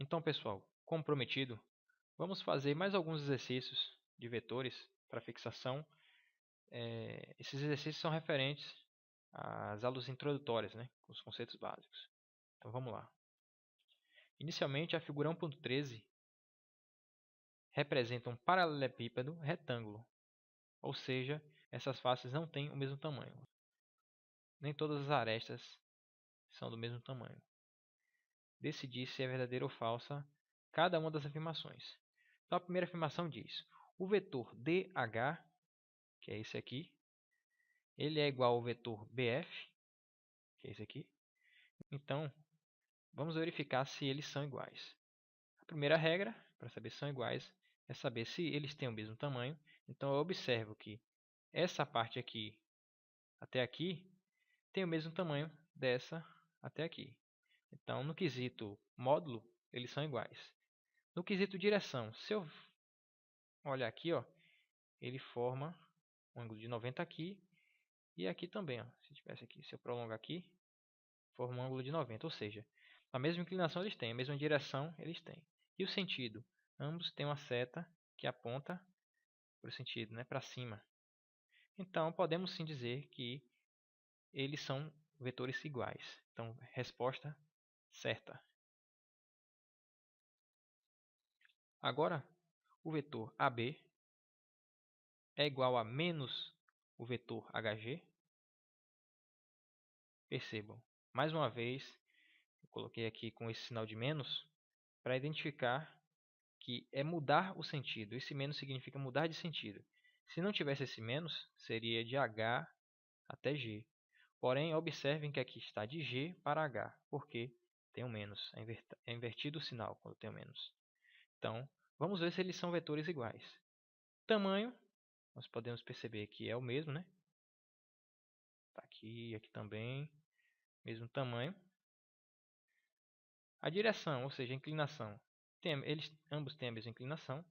Então, pessoal, como prometido, vamos fazer mais alguns exercícios de vetores para fixação. Esses exercícios são referentes às aulas introdutórias, né, com os conceitos básicos. Então, vamos lá. Inicialmente, a figura 1.13 representa um paralelepípedo retângulo, ou seja, essas faces não têm o mesmo tamanho. Nem todas as arestas são do mesmo tamanho. Decidir se é verdadeira ou falsa cada uma das afirmações. Então, a primeira afirmação diz: o vetor DH, que é esse aqui, ele é igual ao vetor BF, que é esse aqui. Então, vamos verificar se eles são iguais. A primeira regra, para saber se são iguais, é saber se eles têm o mesmo tamanho. Então, eu observo que essa parte aqui até aqui tem o mesmo tamanho dessa até aqui. Então, no quesito módulo, eles são iguais. No quesito direção, se eu olhar aqui, ó, ele forma um ângulo de 90 aqui e aqui também. Ó, se tivesse aqui, se eu prolongar aqui, forma um ângulo de 90. Ou seja, a mesma inclinação eles têm, a mesma direção eles têm. E o sentido? Ambos têm uma seta que aponta para o sentido, né, para cima. Então, podemos sim dizer que eles são vetores iguais. Então, resposta certa. Agora, o vetor AB é igual a menos o vetor HG. Percebam, mais uma vez, eu coloquei aqui com esse sinal de menos para identificar que é mudar o sentido. Esse menos significa mudar de sentido. Se não tivesse esse menos, seria de H até G. Porém, observem que aqui está de G para H, porque tem um menos. É invertido o sinal quando tem um menos. Então, vamos ver se eles são vetores iguais. Tamanho, nós podemos perceber que é o mesmo, né? Está aqui, aqui também, mesmo tamanho. A direção, ou seja, a inclinação, eles ambos têm a mesma inclinação,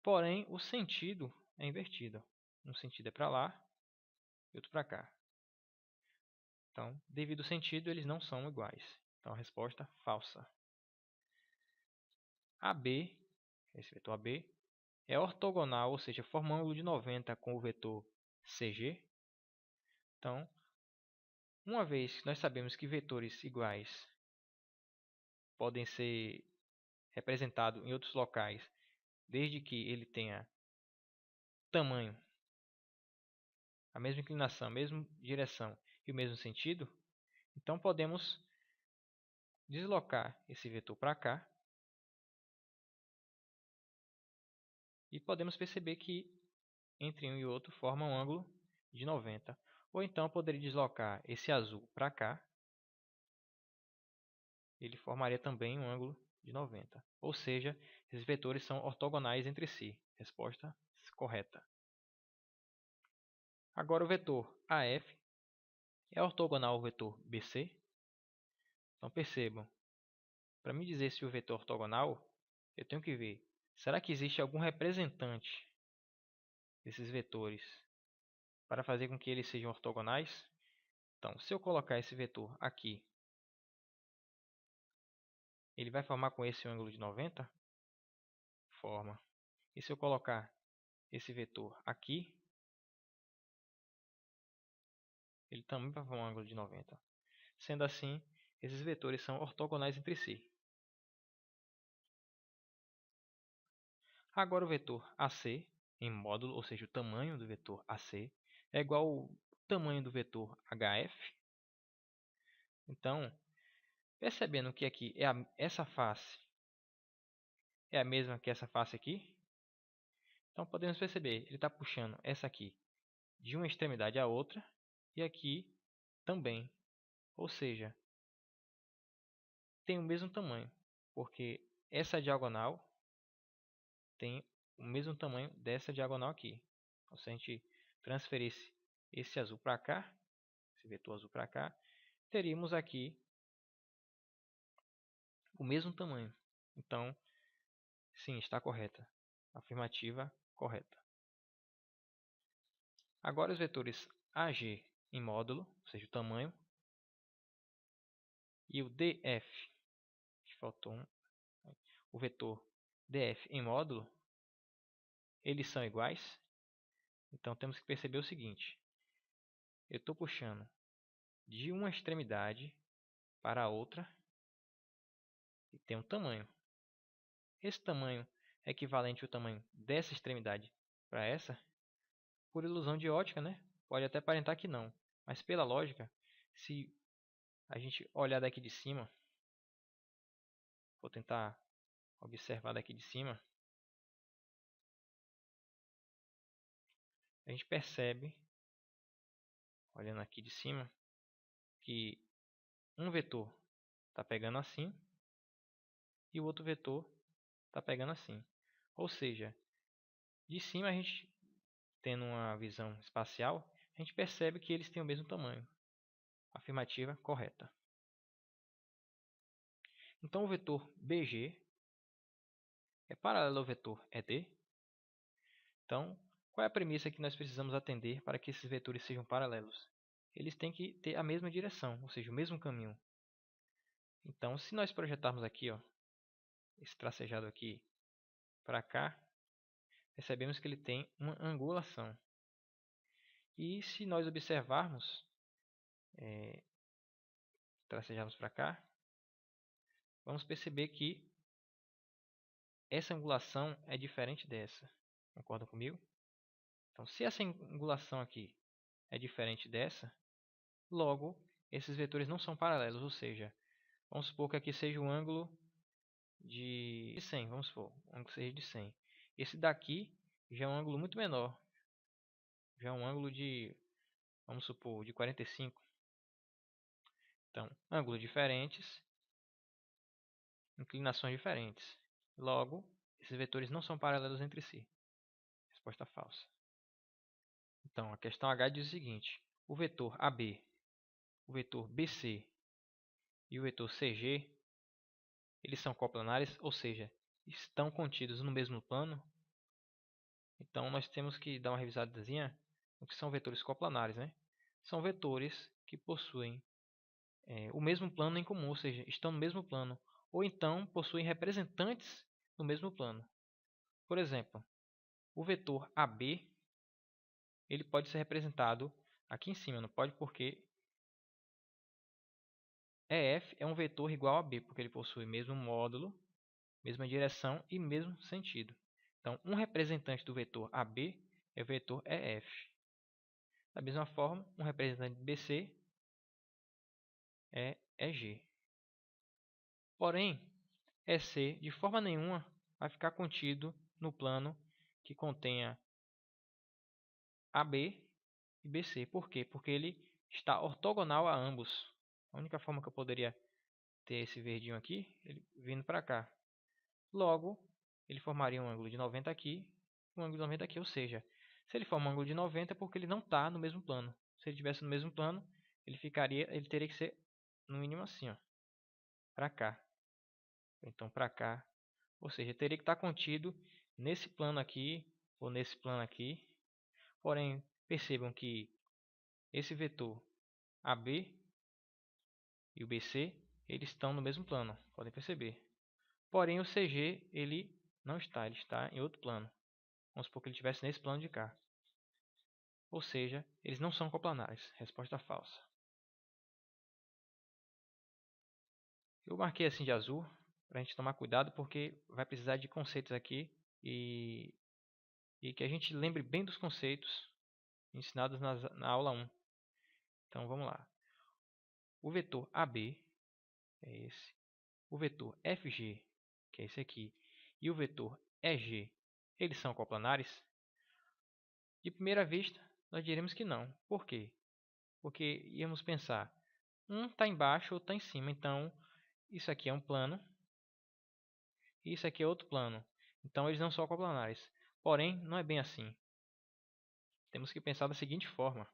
porém o sentido é invertido. Um sentido é para lá e outro para cá. Então, devido ao sentido, eles não são iguais. Então, a resposta falsa. AB, esse vetor AB, é ortogonal, ou seja, forma um ângulo de 90 com o vetor CG. Então, uma vez que nós sabemos que vetores iguais podem ser representados em outros locais, desde que ele tenha tamanho, a mesma inclinação, a mesma direção e o mesmo sentido, então podemos deslocar esse vetor para cá e podemos perceber que entre um e outro forma um ângulo de 90. Ou então poderia deslocar esse azul para cá, ele formaria também um ângulo de 90. Ou seja, esses vetores são ortogonais entre si. Resposta correta. Agora o vetor AF é ortogonal ao vetor BC. Então percebam, para me dizer se o vetor é ortogonal, eu tenho que ver, será que existe algum representante desses vetores para fazer com que eles sejam ortogonais? Então, se eu colocar esse vetor aqui, ele vai formar com esse ângulo de 90? Forma. E se eu colocar esse vetor aqui, ele também vai formar um ângulo de 90. Sendo assim, esses vetores são ortogonais entre si. Agora o vetor AC, em módulo, ou seja, o tamanho do vetor AC, é igual ao tamanho do vetor HF. Então, percebendo que aqui essa face é a mesma que essa face aqui, então podemos perceber, ele está puxando essa aqui de uma extremidade à outra e aqui também. Ou seja, tem o mesmo tamanho, porque essa diagonal tem o mesmo tamanho dessa diagonal aqui. Então, se a gente transferisse esse azul para cá, esse vetor azul para cá, teríamos aqui o mesmo tamanho. Então, sim, está correta. Afirmativa correta. Agora os vetores AG em módulo, ou seja, o tamanho, e o DF, que faltou um, o vetor df em módulo, eles são iguais. Então temos que perceber o seguinte: eu estou puxando de uma extremidade para a outra e tem um tamanho. Esse tamanho é equivalente ao tamanho dessa extremidade para essa. Por ilusão de ótica, né? Pode até aparentar que não. Mas pela lógica, se a gente olhar daqui de cima, vou tentar observar daqui de cima, a gente percebe, olhando aqui de cima, que um vetor está pegando assim e o outro vetor está pegando assim. Ou seja, de cima a gente, tendo uma visão espacial, a gente percebe que eles têm o mesmo tamanho. Afirmativa correta. Então o vetor BG é paralelo ao vetor ED. Então, qual é a premissa que nós precisamos atender para que esses vetores sejam paralelos? Eles têm que ter a mesma direção, ou seja, o mesmo caminho. Então, se nós projetarmos aqui, ó, esse tracejado aqui para cá, percebemos que ele tem uma angulação. E se nós observarmos, tracejarmos para cá, vamos perceber que essa angulação é diferente dessa. Concordam comigo? Então, se essa angulação aqui é diferente dessa, logo, esses vetores não são paralelos, ou seja, vamos supor que aqui seja um ângulo de 100, vamos supor, um ângulo seja de 100. Esse daqui já é um ângulo muito menor, já é um ângulo de, vamos supor, de 45. Então, ângulos diferentes, inclinações diferentes. Logo, esses vetores não são paralelos entre si. Resposta falsa. Então, a questão H diz o seguinte: o vetor AB, o vetor BC e o vetor CG, eles são coplanares, ou seja, estão contidos no mesmo plano. Então, nós temos que dar uma revisadazinha no que são vetores coplanares, né? São vetores que possuem o mesmo plano em comum, ou seja, estão no mesmo plano, ou então possuem representantes no mesmo plano. Por exemplo, o vetor AB, ele pode ser representado aqui em cima, não pode, porque EF é um vetor igual a B, porque ele possui mesmo módulo, mesma direção e mesmo sentido. Então, um representante do vetor AB é o vetor EF. Da mesma forma, um representante de BC é EG. Porém, EC de forma nenhuma vai ficar contido no plano que contenha AB e BC. Por quê? Porque ele está ortogonal a ambos. A única forma que eu poderia ter esse verdinho aqui, ele vindo para cá. Logo, ele formaria um ângulo de 90 aqui, um ângulo de 90 aqui. Ou seja, se ele forma um ângulo de 90 é porque ele não está no mesmo plano. Se ele estivesse no mesmo plano, ele teria que ser no mínimo assim, ó, para cá. Então para cá. Ou seja, teria que estar contido nesse plano aqui ou nesse plano aqui. Porém, percebam que esse vetor AB e o BC, eles estão no mesmo plano, podem perceber. Porém, o CG, ele não está, ele está em outro plano. Vamos supor que ele estivesse nesse plano de cá. Ou seja, eles não são coplanares. Resposta falsa. Eu marquei assim de azul, para a gente tomar cuidado, porque vai precisar de conceitos aqui e que a gente lembre bem dos conceitos ensinados na aula 1. Então, vamos lá. O vetor AB é esse. O vetor FG, que é esse aqui, e o vetor EG, eles são coplanares? De primeira vista, nós diremos que não. Por quê? Porque íamos pensar, um está embaixo, outro está em cima. Então, isso aqui é um plano e isso aqui é outro plano. Então, eles não são coplanares. Porém, não é bem assim. Temos que pensar da seguinte forma.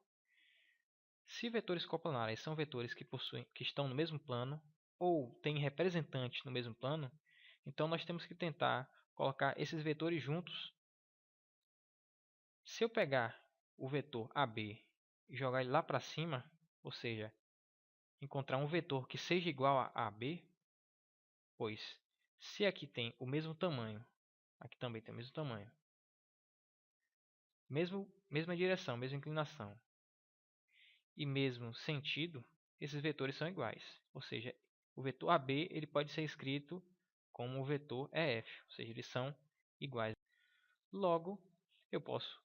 Se vetores coplanares são vetores que estão no mesmo plano ou têm representantes no mesmo plano, então nós temos que tentar colocar esses vetores juntos. Se eu pegar o vetor AB e jogar ele lá para cima, ou seja, encontrar um vetor que seja igual a AB, pois Se aqui tem o mesmo tamanho, aqui também tem o mesmo tamanho, mesma direção, mesma inclinação e mesmo sentido, esses vetores são iguais. Ou seja, o vetor AB ele pode ser escrito como o vetor EF, ou seja, eles são iguais. Logo, eu posso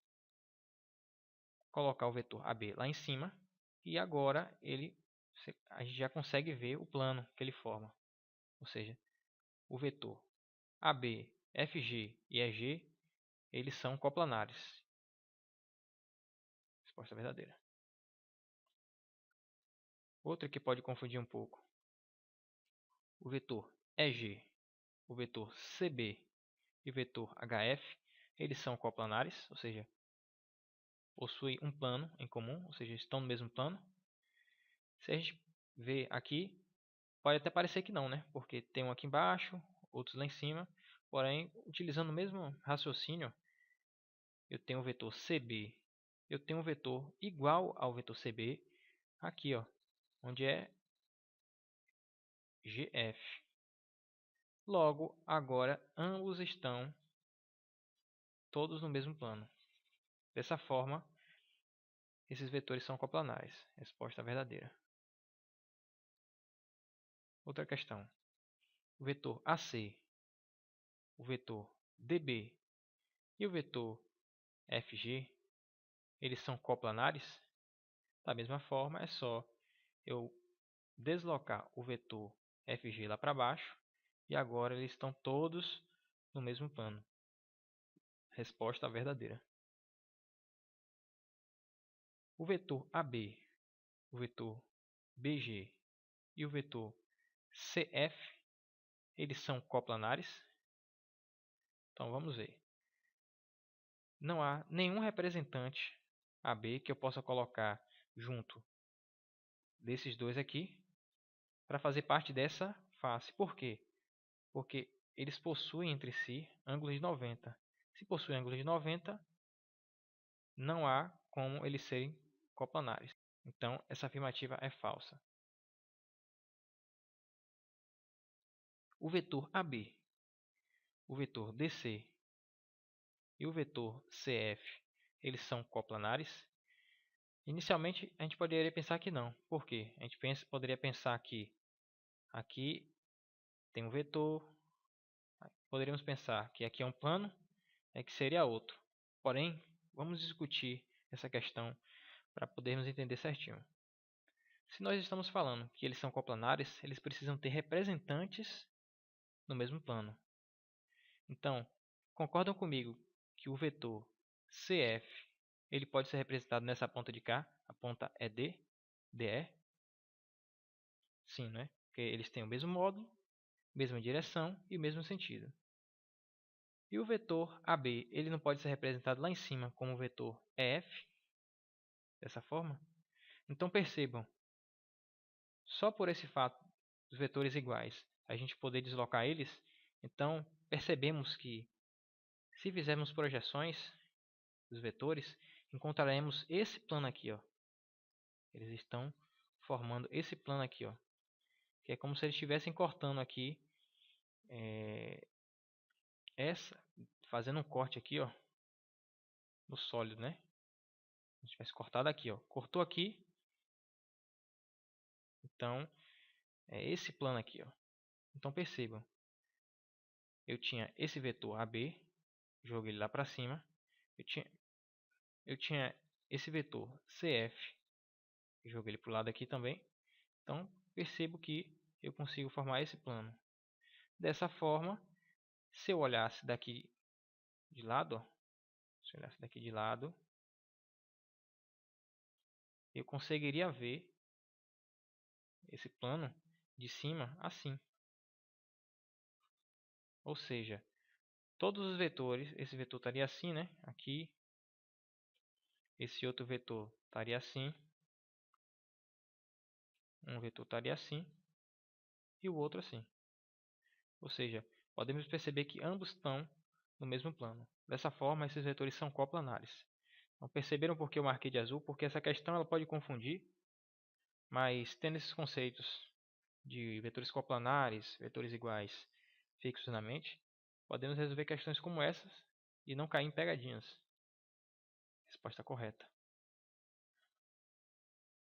colocar o vetor AB lá em cima e agora a gente já consegue ver o plano que ele forma. Ou seja, o vetor AB, FG e EG, eles são coplanares. Resposta verdadeira. Outra que pode confundir um pouco. O vetor EG, o vetor CB e o vetor HF, eles são coplanares, ou seja, possuem um plano em comum, ou seja, estão no mesmo plano. Se a gente ver aqui, pode até parecer que não, né? Porque tem um aqui embaixo, outros lá em cima. Porém, utilizando o mesmo raciocínio, eu tenho o vetor CB, eu tenho um vetor igual ao vetor CB aqui, ó, onde é GF. Logo, agora ambos estão todos no mesmo plano. Dessa forma, esses vetores são coplanares. Resposta verdadeira. Outra questão. O vetor AC, o vetor DB e o vetor FG, eles são coplanares? Da mesma forma, é só eu deslocar o vetor FG lá para baixo e agora eles estão todos no mesmo plano. Resposta verdadeira. O vetor AB, o vetor BG e o vetor CF, eles são coplanares? Então vamos ver. Não há nenhum representante AB que eu possa colocar junto desses dois aqui para fazer parte dessa face. Por quê? Porque eles possuem entre si ângulos de 90. Se possuem ângulos de 90, não há como eles serem coplanares. Então, essa afirmativa é falsa. O vetor AB, o vetor DC e o vetor CF, eles são coplanares? Inicialmente, a gente poderia pensar que não. Por quê? A gente poderia pensar que aqui tem um vetor. Poderíamos pensar que aqui é um plano, que seria outro. Porém, vamos discutir essa questão para podermos entender certinho. Se nós estamos falando que eles são coplanares, eles precisam ter representantes no mesmo plano. Então, concordam comigo que o vetor CF ele pode ser representado nessa ponta de cá? A ponta é D, DE? Sim, né? Porque eles têm o mesmo módulo, mesma direção e o mesmo sentido. E o vetor AB, ele não pode ser representado lá em cima como o vetor EF? Dessa forma? Então percebam, só por esse fato dos vetores iguais, a gente poder deslocar eles, então percebemos que se fizermos projeções dos vetores, encontraremos esse plano aqui, ó. Eles estão formando esse plano aqui, ó, que é como se eles estivessem cortando aqui fazendo um corte aqui, ó, no sólido, né? Se tivesse cortado aqui, ó, cortou aqui, então é esse plano aqui, ó. Então percebam, eu tinha esse vetor AB, joguei ele lá para cima, eu tinha esse vetor CF, joguei ele para o lado aqui também. Então percebo que eu consigo formar esse plano. Dessa forma, se eu olhasse daqui de lado, ó, se eu olhasse daqui de lado, eu conseguiria ver esse plano de cima assim. Ou seja, todos os vetores, esse vetor estaria assim, né? Aqui, esse outro vetor estaria assim, um vetor estaria assim e o outro assim. Ou seja, podemos perceber que ambos estão no mesmo plano. Dessa forma, esses vetores são coplanares. Então, perceberam por que eu marquei de azul? Porque essa questão ela pode confundir, mas tendo esses conceitos de vetores coplanares, vetores iguais, fixos na mente, podemos resolver questões como essas e não cair em pegadinhas. Resposta correta.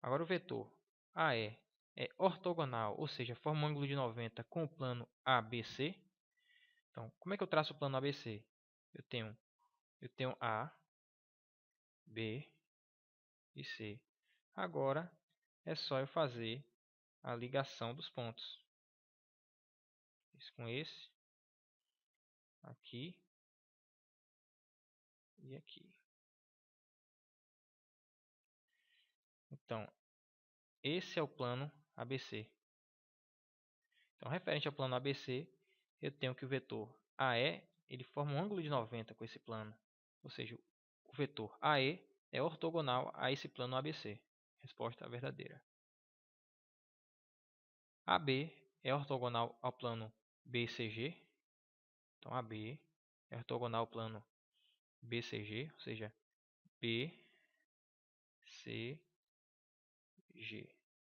Agora o vetor AE é ortogonal, ou seja, forma um ângulo de 90 com o plano ABC. Então, como é que eu traço o plano ABC? Eu tenho A, B e C. Agora é só eu fazer a ligação dos pontos. Esse com esse, aqui e aqui. Então, esse é o plano ABC. Então, referente ao plano ABC, eu tenho que o vetor AE ele forma um ângulo de 90 com esse plano. Ou seja, o vetor AE é ortogonal a esse plano ABC. Resposta verdadeira. AB é ortogonal ao plano BCG. Então, AB é ortogonal ao plano BCG, ou seja, BCG.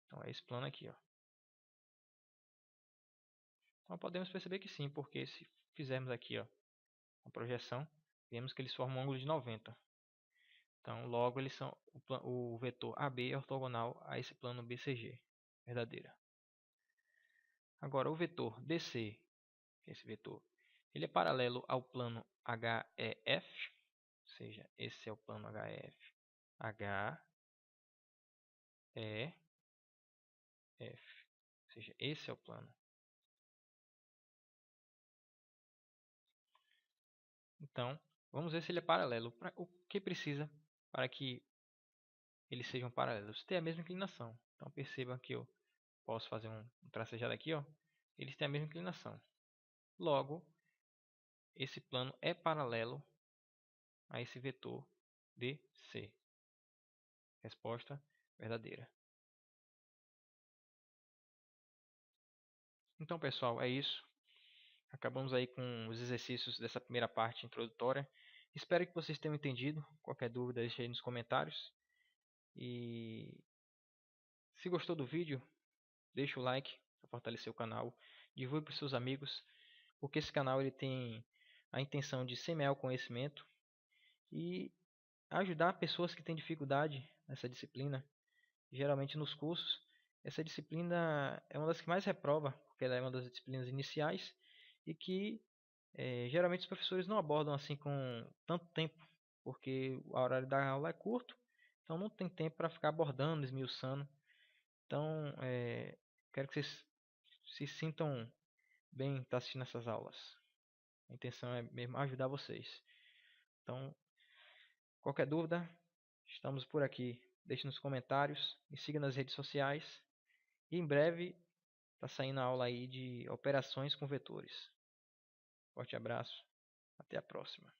Então, é esse plano aqui, ó. Então, podemos perceber que sim, porque se fizermos aqui, ó, a projeção, vemos que eles formam um ângulo de 90. Então, logo, eles são o vetor AB é ortogonal a esse plano BCG. Verdadeira. Agora, o vetor DC, que é esse vetor, ele é paralelo ao plano HEF, ou seja, esse é o plano HEF. HEF, ou seja, esse é o plano. Então, vamos ver se ele é paralelo. O que precisa para que eles sejam paralelos? Ter a mesma inclinação. Então, perceba que eu posso fazer um tracejado aqui, ó. Eles têm a mesma inclinação. Logo, esse plano é paralelo a esse vetor DC. Resposta verdadeira. Então, pessoal, é isso. Acabamos aí com os exercícios dessa primeira parte introdutória. Espero que vocês tenham entendido. Qualquer dúvida, deixe aí nos comentários. E se gostou do vídeo, deixa o like para fortalecer o canal. Divulgue para os seus amigos, porque esse canal ele tem a intenção de semear o conhecimento e ajudar pessoas que têm dificuldade nessa disciplina. Geralmente nos cursos, essa disciplina é uma das que mais reprova, porque ela é uma das disciplinas iniciais e que geralmente os professores não abordam assim com tanto tempo, porque o horário da aula é curto, então não tem tempo para ficar abordando, esmiuçando. Então, quero que vocês se sintam bem estar assistindo essas aulas. A intenção é mesmo ajudar vocês. Então, qualquer dúvida, estamos por aqui. Deixe nos comentários, me siga nas redes sociais. E em breve está saindo a aula aí de operações com vetores. Forte abraço, até a próxima.